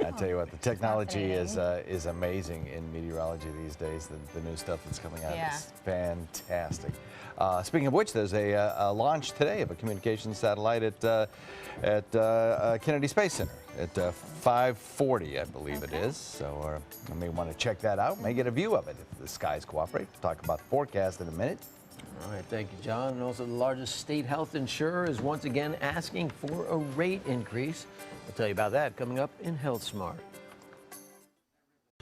I tell you what, the technology is amazing in meteorology these days. The new stuff that's coming out is fantastic. Speaking of which, there's a launch today of a communications satellite at Kennedy Space Center at 5:40, I believe it is. So I may want to check that out. May get a view of it if the skies cooperate. We'll talk about the forecast in a minute. All right, thank you, John. And also, the largest state health insurer is once again asking for a rate increase. We'll tell you about that coming up in Health Smart.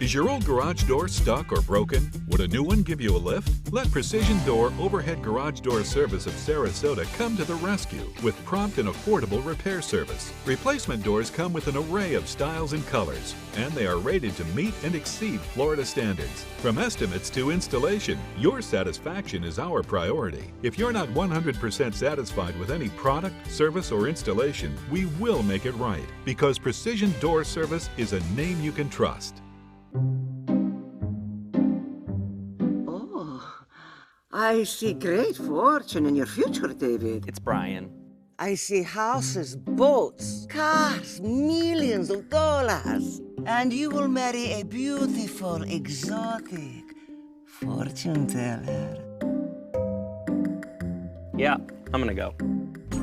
Is your old garage door stuck or broken? Would a new one give you a lift? Let Precision Door Overhead Garage Door Service of Sarasota come to the rescue with prompt and affordable repair service. Replacement doors come with an array of styles and colors, and they are rated to meet and exceed Florida standards. From estimates to installation, your satisfaction is our priority. If you're not 100% satisfied with any product, service, or installation, we will make it right, because Precision Door Service is a name you can trust. Oh, I see great fortune in your future, David. It's Brian. I see houses, boats, cars, millions of dollars. And you will marry a beautiful, exotic fortune teller. Yeah, I'm gonna go.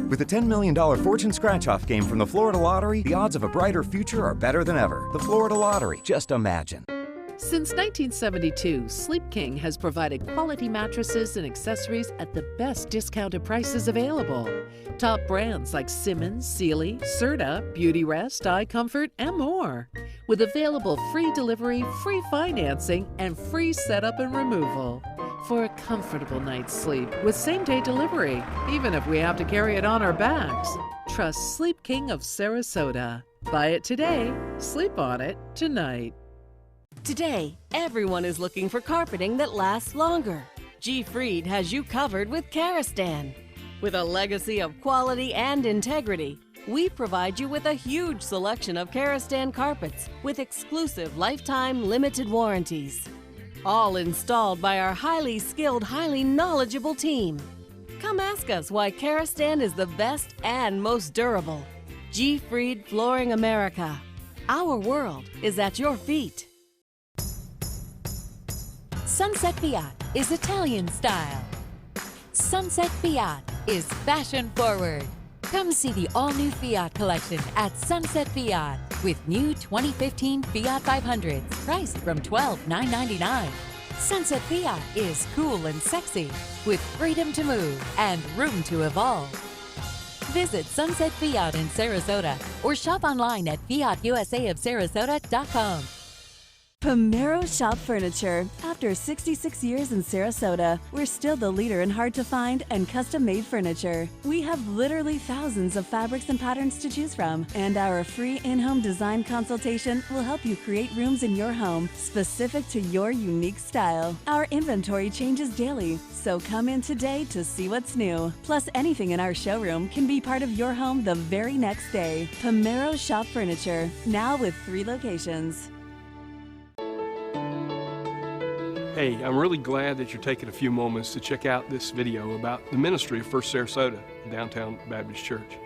With a $10 million fortune scratch-off game from the Florida Lottery, the odds of a brighter future are better than ever. The Florida Lottery. Just imagine. Since 1972, Sleep King has provided quality mattresses and accessories at the best discounted prices available. Top brands like Simmons, Sealy, Serta, Beautyrest, iComfort, and more. With available free delivery, free financing, and free setup and removal. For a comfortable night's sleep with same-day delivery, even if we have to carry it on our backs. Trust Sleep King of Sarasota. Buy it today, sleep on it tonight. Today, everyone is looking for carpeting that lasts longer. G. Fried has you covered with Karastan. With a legacy of quality and integrity, We provide you with a huge selection of Karastan carpets with exclusive lifetime limited warranties. All installed by our highly skilled, highly knowledgeable team. Come ask us why Karastan is the best and most durable. G. Fried Flooring America. Our world is at your feet. Sunset Fiat is Italian style. Sunset Fiat is fashion forward. Come see the all-new Fiat collection at Sunset Fiat with new 2015 Fiat 500s priced from $12,999. Sunset Fiat is cool and sexy with freedom to move and room to evolve. Visit Sunset Fiat in Sarasota or shop online at fiatusaofsarasota.com. Pomero Shop Furniture. After 66 years in Sarasota, we're still the leader in hard-to-find and custom-made furniture. We have literally thousands of fabrics and patterns to choose from, and our free in-home design consultation will help you create rooms in your home specific to your unique style. Our inventory changes daily, so come in today to see what's new. Plus, anything in our showroom can be part of your home the very next day. Pomero Shop Furniture, now with 3 locations. Hey, I'm really glad that you're taking a few moments to check out this video about the ministry of First Sarasota Downtown Baptist Church.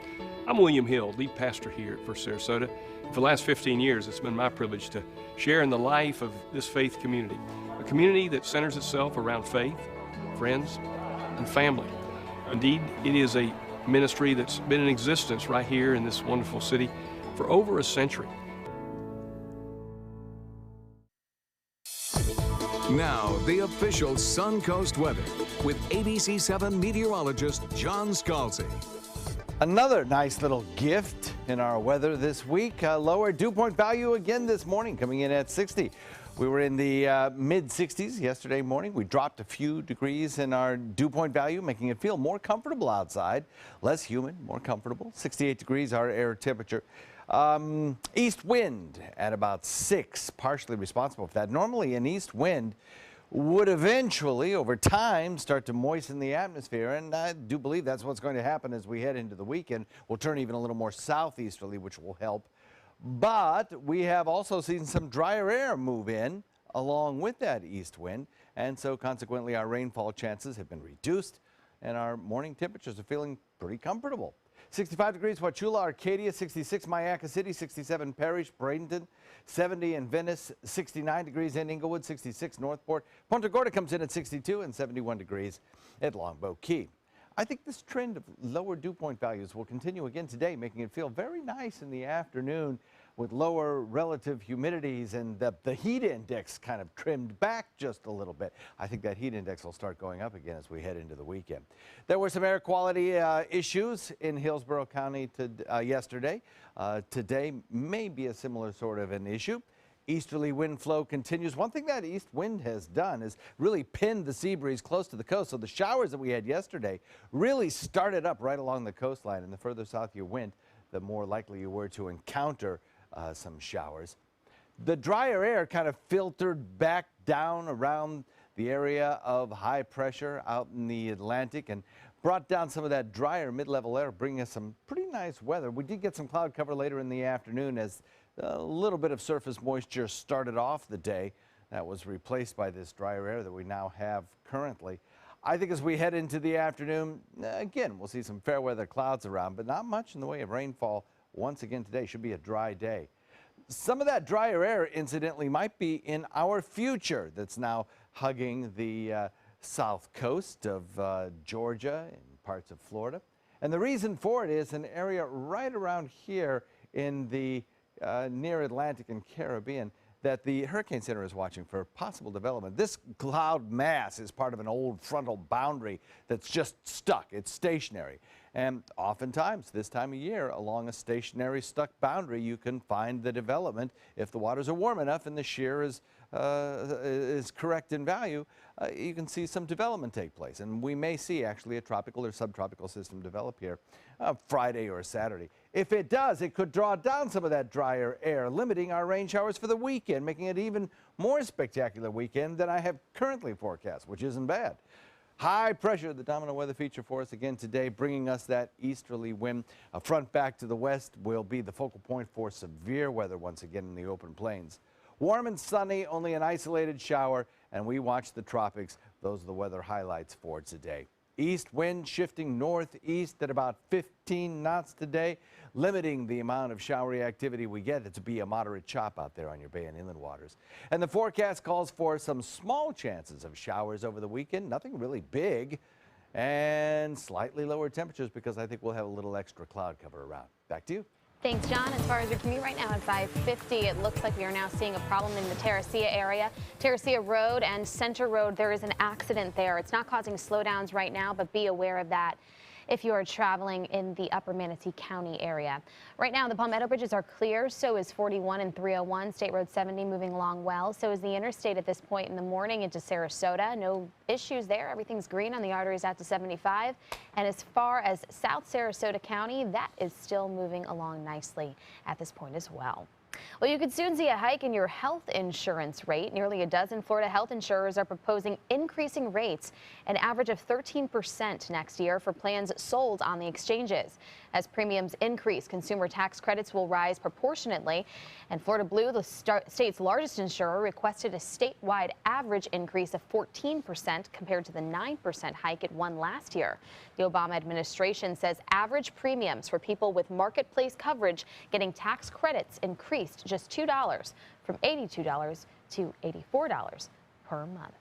I'm William Hill, lead pastor here at First Sarasota. For the last 15 years, it's been my privilege to share in the life of this faith community, a community that centers itself around faith, friends, and family. Indeed, it is a ministry that's been in existence right here in this wonderful city for over a century. Now, the official Suncoast weather with ABC7 meteorologist John Scalzi. Another nice little gift in our weather this week. Lower dew point value again this morning, coming in at 60. We were in the mid-60s yesterday morning. We dropped a few degrees in our dew point value, making it feel more comfortable outside. Less humid, more comfortable. 68 degrees our air temperature. East wind at about 6, partially responsible for that. Normally an east wind would eventually, over time, start to moisten the atmosphere, and I do believe that's what's going to happen as we head into the weekend. We'll turn even a little more southeasterly, which will help. But we have also seen some drier air move in along with that east wind, and so consequently our rainfall chances have been reduced, and our morning temperatures are feeling pretty comfortable. 65 degrees Wauchula, Arcadia, 66 Mayaca City, 67 Parrish, Bradenton, 70 in Venice, 69 degrees in Inglewood, 66 Northport. Punta Gorda comes in at 62 and 71 degrees at Longboat Key. I think this trend of lower dew point values will continue again today, making it feel very nice in the afternoon with lower relative humidities, and the heat index kind of trimmed back just a little bit. I think that heat index will start going up again as we head into the weekend. There were some air quality issues in Hillsborough County yesterday. Today may be a similar sort of an issue. Easterly wind flow continues. One thing that east wind has done is really pinned the sea breeze close to the coast. So the showers that we had yesterday really started up right along the coastline. And the further south you went, the more likely you were to encounter some showers. The drier air kind of filtered back down around the area of high pressure out in the Atlantic and brought down some of that drier mid-level air, bringing us some pretty nice weather. We did get some cloud cover later in the afternoon as a little bit of surface moisture started off the day. That was replaced by this drier air that we now have currently. I think as we head into the afternoon, again, we'll see some fair weather clouds around, but not much in the way of rainfall. Once again today should be a dry day. Some of that drier air, incidentally, might be in our future that's now hugging the south coast of Georgia and parts of Florida. And the reason for it is an area right around here in the near Atlantic and Caribbean that the Hurricane Center is watching for possible development. This cloud mass is part of an old frontal boundary that's just stuck. It's stationary. And oftentimes, this time of year, along a stationary stuck boundary, you can find the development. If the waters are warm enough and the shear is correct in value, you can see some development take place. And we may see actually a tropical or subtropical system develop here Friday or Saturday. If it does, it could draw down some of that drier air, limiting our rain showers for the weekend, making it even more spectacular weekend than I have currently forecast, which isn't bad. High pressure, the dominant weather feature for us again today, bringing us that easterly wind. A front back to the west will be the focal point for severe weather once again in the open plains. Warm and sunny, only an isolated shower, and we watch the tropics. Those are the weather highlights for today. East wind shifting northeast at about 15 knots today, limiting the amount of showery activity we get. It to be a moderate chop out there on your bay and inland waters. And the forecast calls for some small chances of showers over the weekend, nothing really big, and slightly lower temperatures because I think we'll have a little extra cloud cover around. Back to you. Thanks, John. As far as your commute right now at 550, it looks like we are now seeing a problem in the Terracea area. Terracea Road and Center Road, there is an accident there. It's not causing slowdowns right now, but be aware of that if you are traveling in the upper Manatee County area. Right now, the Palmetto bridges are clear. So is 41 and 301. State Road 70 moving along well. So is the interstate at this point in the morning into Sarasota. No issues there. Everything's green on the arteries out to 75. And as far as South Sarasota County, that is still moving along nicely at this point as well. Well, you could soon see a hike in your health insurance rate. Nearly a dozen Florida health insurers are proposing increasing rates, an average of 13% next year for plans sold on the exchanges. As premiums increase, consumer tax credits will rise proportionately. And Florida Blue, the state's largest insurer, requested a statewide average increase of 14% compared to the 9% hike it won last year. The Obama administration says average premiums for people with marketplace coverage getting tax credits increased just $2 from $82 to $84 per month.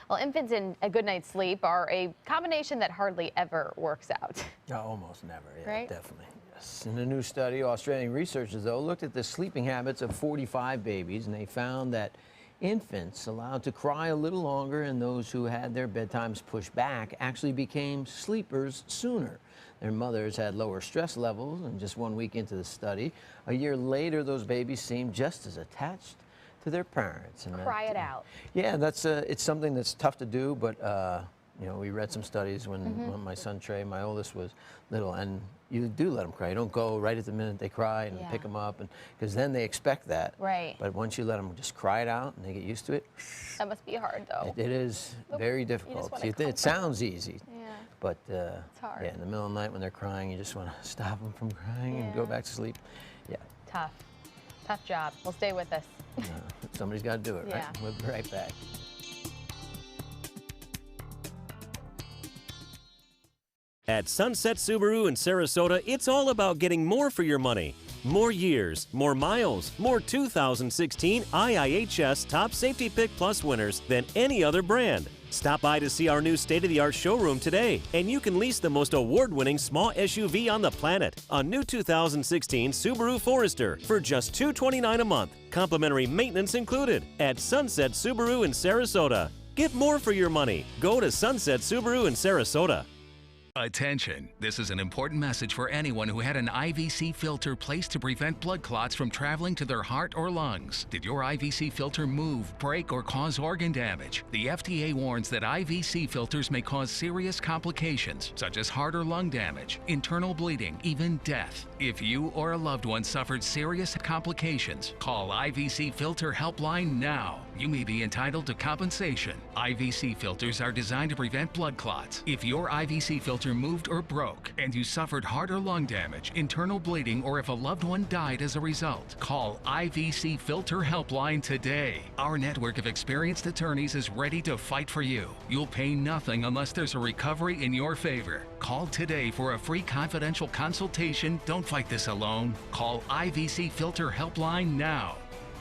Well, infants in a good night's sleep are a combination that hardly ever works out. Almost never, yeah, right? Definitely. Yes. In a new study, Australian researchers, though, looked at the sleeping habits of 45 babies, and they found that infants allowed to cry a little longer and those who had their bedtimes pushed back actually became sleepers sooner. Their mothers had lower stress levels, and just 1 week into the study, a year later, those babies seemed just as attached to their parents. And Cry it out. Yeah, that's it's something that's tough to do, but you know, we read some studies when my son Trey, my oldest, was little, and you do let them cry. You don't go right at the minute they cry and pick them up, and because then they expect that. Right. But once you let them just cry it out and they get used to it, that must be hard, though. it is very difficult. It sounds easy, but it's hard. Yeah, in the middle of the night when they're crying, you just want to stop them from crying and go back to sleep. Yeah. Tough job. Well, stay with us. Somebody's got to do it, right? We'll be right back. At Sunset Subaru in Sarasota, it's all about getting more for your money. More years, more miles, more 2016 IIHS Top Safety Pick Plus winners than any other brand. Stop by to see our new state-of-the-art showroom today, and you can lease the most award-winning small SUV on the planet, a new 2016 Subaru Forester, for just $229 a month. Complimentary maintenance included at Sunset Subaru in Sarasota. Get more for your money. Go to Sunset Subaru in Sarasota. Attention! This is an important message for anyone who had an IVC filter placed to prevent blood clots from traveling to their heart or lungs. Did your IVC filter move, break, or cause organ damage? The FDA warns that IVC filters may cause serious complications, such as heart or lung damage, internal bleeding, even death. If you or a loved one suffered serious complications, call IVC Filter Helpline now. You may be entitled to compensation. IVC filters are designed to prevent blood clots. If your IVC filter moved or broke and you suffered heart or lung damage, internal bleeding, or if a loved one died as a result, call IVC Filter Helpline today. Our network of experienced attorneys is ready to fight for you. You'll pay nothing unless there's a recovery in your favor. Call today for a free confidential consultation. Don't fight this alone. Call IVC Filter Helpline now.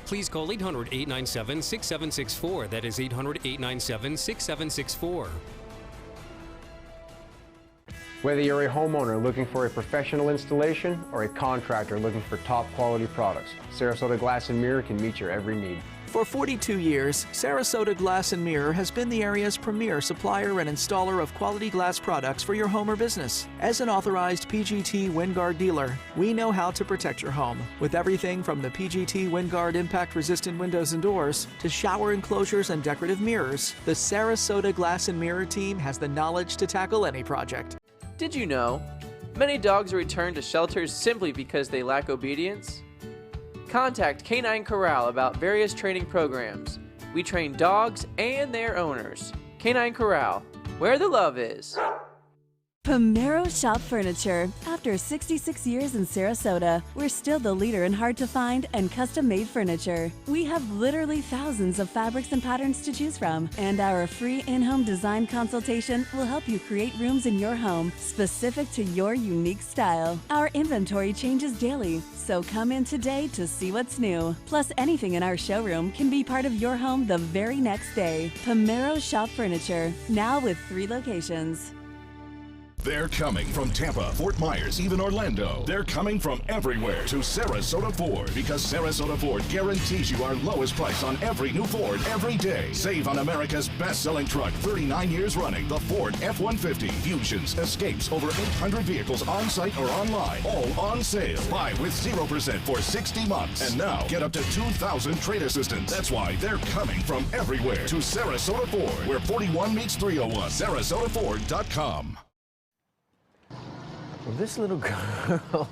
Please call 800-897-6764. That is 800-897-6764. Whether you're a homeowner looking for a professional installation or a contractor looking for top quality products, Sarasota Glass and Mirror can meet your every need. For 42 years, Sarasota Glass and Mirror has been the area's premier supplier and installer of quality glass products for your home or business. As an authorized PGT WindGuard dealer, we know how to protect your home with everything from the PGT WindGuard impact-resistant windows and doors to shower enclosures and decorative mirrors. The Sarasota Glass and Mirror team has the knowledge to tackle any project. Did you know? Many dogs are returned to shelters simply because they lack obedience. Contact Canine Corral about various training programs. We train dogs and their owners. Canine Corral, where the love is. Pomero Shop Furniture. After 66 years in Sarasota, we're still the leader in hard-to-find and custom-made furniture. We have literally thousands of fabrics and patterns to choose from, and our free in-home design consultation will help you create rooms in your home specific to your unique style. Our inventory changes daily, so come in today to see what's new. Plus, anything in our showroom can be part of your home the very next day. Pomero Shop Furniture, now with 3 locations. They're coming from Tampa, Fort Myers, even Orlando. They're coming from everywhere to Sarasota Ford because Sarasota Ford guarantees you our lowest price on every new Ford every day. Save on America's best-selling truck, 39 years running, the Ford F-150. Fusions, Escapes, over 800 vehicles on site or online, all on sale. Buy with 0% for 60 months. And now, get up to $2,000 trade assistance. That's why they're coming from everywhere to Sarasota Ford, where 41 meets 301. SarasotaFord.com. Well, this little girl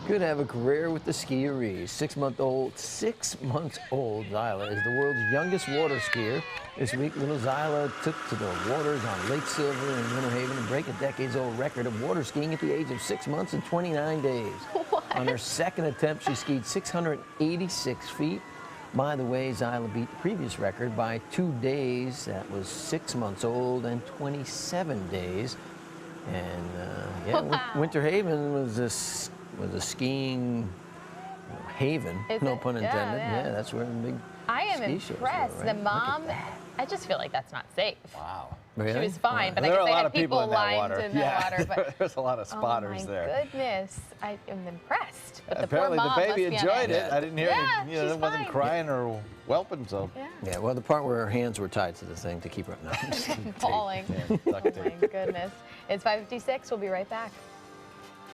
could have a career with the skiers. 6 months old Zyla is the world's youngest water skier. This week, little Zyla took to the waters on Lake Silver in Winter Haven to break a decades-old record of water skiing at the age of 6 months and 29 days. What? On her second attempt, she skied 686 feet. By the way, Zyla beat the previous record by 2 days. That was 6 months old and 27 days. And yeah, Winter Haven was a skiing haven, no pun intended. Yeah, that's where the big I am ski shows impressed. were, right? The mom, I just feel like that's not safe. Wow. She was fine, but I there guess are a they lot had of people in that lined water. in the water. But There's a lot of spotters there. Oh my goodness, I am impressed. But Apparently the poor mom the baby must be on enjoyed it. I didn't hear any. it. It wasn't crying or whelping, so. Yeah, well, the part where her hands were tied to the thing to keep her. No, Falling. Oh my goodness. It's 5:56. We'll be right back.